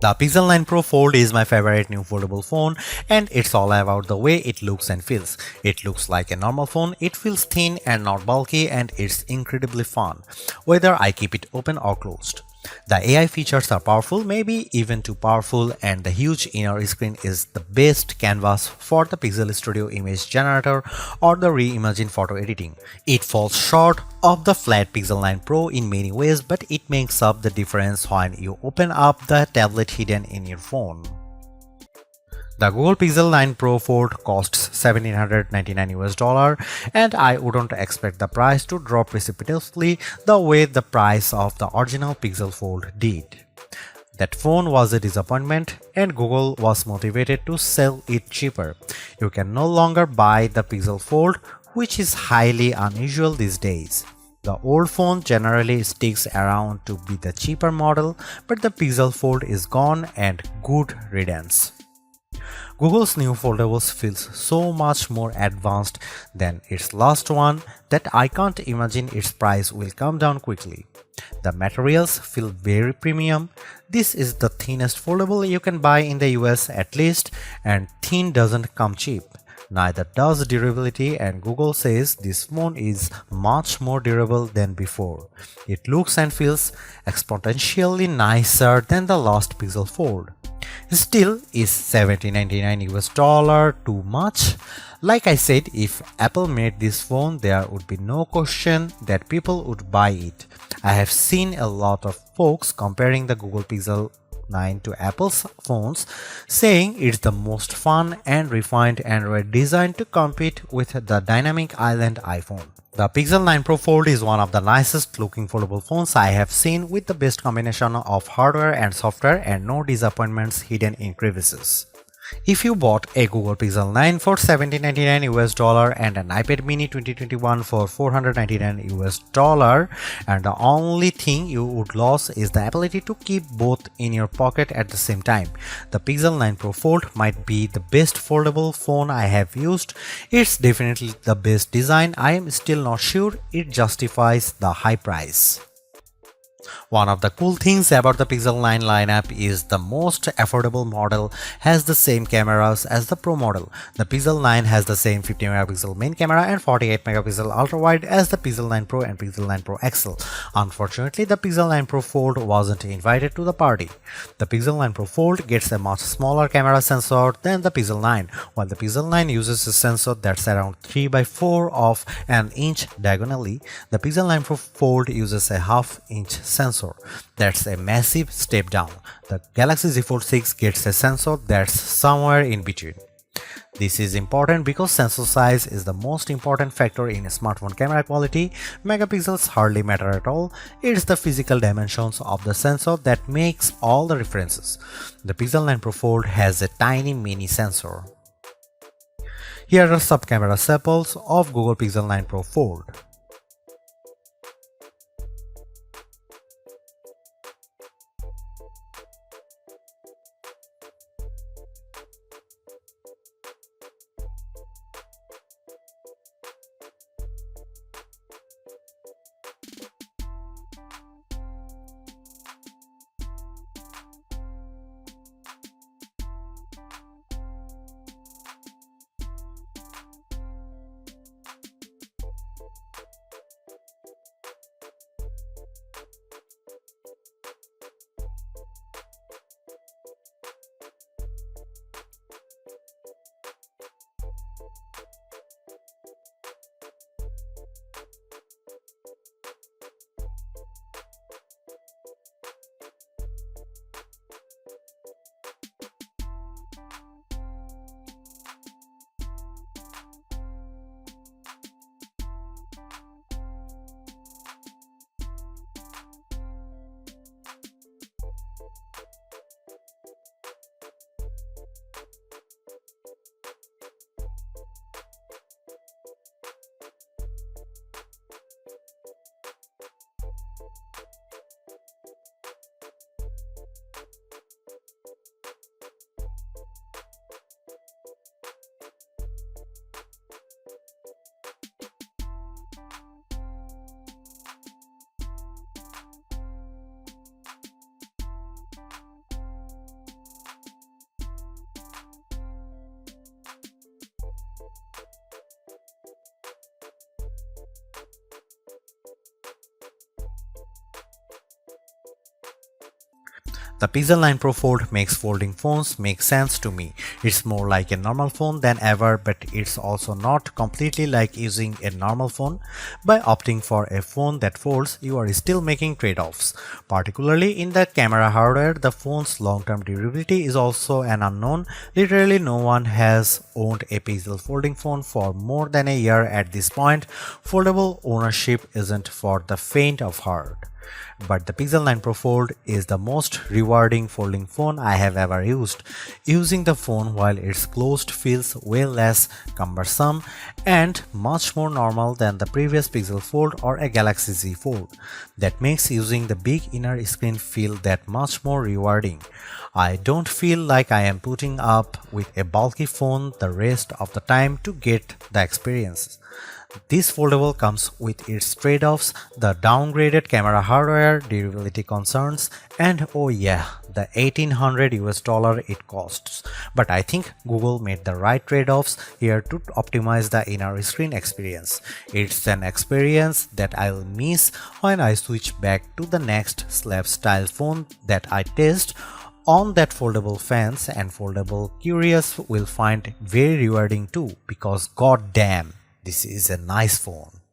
The Pixel 9 Pro Fold is my favorite new foldable phone, and it's all about the way it looks and feels. It looks like a normal phone, it feels thin and not bulky, and it's incredibly fun, whether I keep it open or closed. The AI features are powerful, maybe even too powerful, and the huge inner screen is the best canvas for the Pixel Studio image generator or the reimagined photo editing. It falls short of the flat Pixel 9 Pro in many ways, but it makes up the difference when you open up the tablet hidden in your phone. The Google Pixel 9 Pro Fold costs $1,799 US, and I wouldn't expect the price to drop precipitously the way the price of the original Pixel Fold did. That phone was a disappointment, and Google was motivated to sell it cheaper. You can no longer buy the Pixel Fold, which is highly unusual these days. The old phone generally sticks around to be the cheaper model, but the Pixel Fold is gone, and good riddance. Google's new foldables feels so much more advanced than its last one that I can't imagine its price will come down quickly. The materials feel very premium. This is the thinnest foldable you can buy in the US at least, and thin doesn't come cheap. Neither does durability, and Google says this phone is much more durable than before. It looks and feels exponentially nicer than the last Pixel Fold. Still, is $1,799 US too much? Like I said, if Apple made this phone, there would be no question that people would buy it. I have seen a lot of folks comparing the Google Pixel 9 to Apple's phones, saying it's the most fun and refined Android design to compete with the dynamic island iPhone. The Pixel 9 Pro Fold is one of the nicest looking foldable phones I have seen, with the best combination of hardware and software and no disappointments hidden in crevices. If you bought a Google Pixel 9 for $1,799 US and an iPad mini 2021 for $499 US, and the only thing you would lose is the ability to keep both in your pocket at the same time, the Pixel 9 Pro Fold might be the best foldable phone I have used. It's definitely the best design. I am still not sure it justifies the high price. One of the cool things about the Pixel 9 lineup is the most affordable model has the same cameras as the Pro model. The Pixel 9 has the same 50 megapixel main camera and 48 megapixel ultra-wide as the Pixel 9 Pro and Pixel 9 Pro XL. Unfortunately, the Pixel 9 Pro Fold wasn't invited to the party. The Pixel 9 Pro Fold gets a much smaller camera sensor than the Pixel 9, while the Pixel 9 uses a sensor that's around 3 by 4 of an inch diagonally. The Pixel 9 Pro Fold uses a half-inch sensor. That's a massive step down. The Galaxy Z Fold 6 gets a sensor that's somewhere in between. This is important because sensor size is the most important factor in a smartphone camera quality. Megapixels hardly matter at all. It's the physical dimensions of the sensor that makes all the differences. The Pixel 9 Pro Fold has a tiny mini sensor. Here are some camera samples of Google Pixel 9 Pro Fold. The Pixel 9 Pro Fold makes folding phones make sense to me. It's more like a normal phone than ever, but it's also not completely like using a normal phone. By opting for a phone that folds, you are still making trade-offs. Particularly in the camera hardware, the phone's long-term durability is also an unknown. Literally no one has owned a Pixel folding phone for more than a year at this point. Foldable ownership isn't for the faint of heart. But the Pixel 9 Pro Fold is the most rewarding folding phone I have ever used. Using the phone while it's closed feels way less cumbersome and much more normal than the previous Pixel Fold or a Galaxy Z Fold. That makes using the big inner screen feel that much more rewarding. I don't feel like I am putting up with a bulky phone the rest of the time to get the experience. This foldable comes with its trade-offs, the downgraded camera hardware, durability concerns, and oh yeah, the $1800 it costs. But I think Google made the right trade-offs here to optimize the inner screen experience. It's an experience that I'll miss when I switch back to the next slab style phone that I test on that foldable fans, and foldable curious will find very rewarding too, because god damn, this is a nice phone.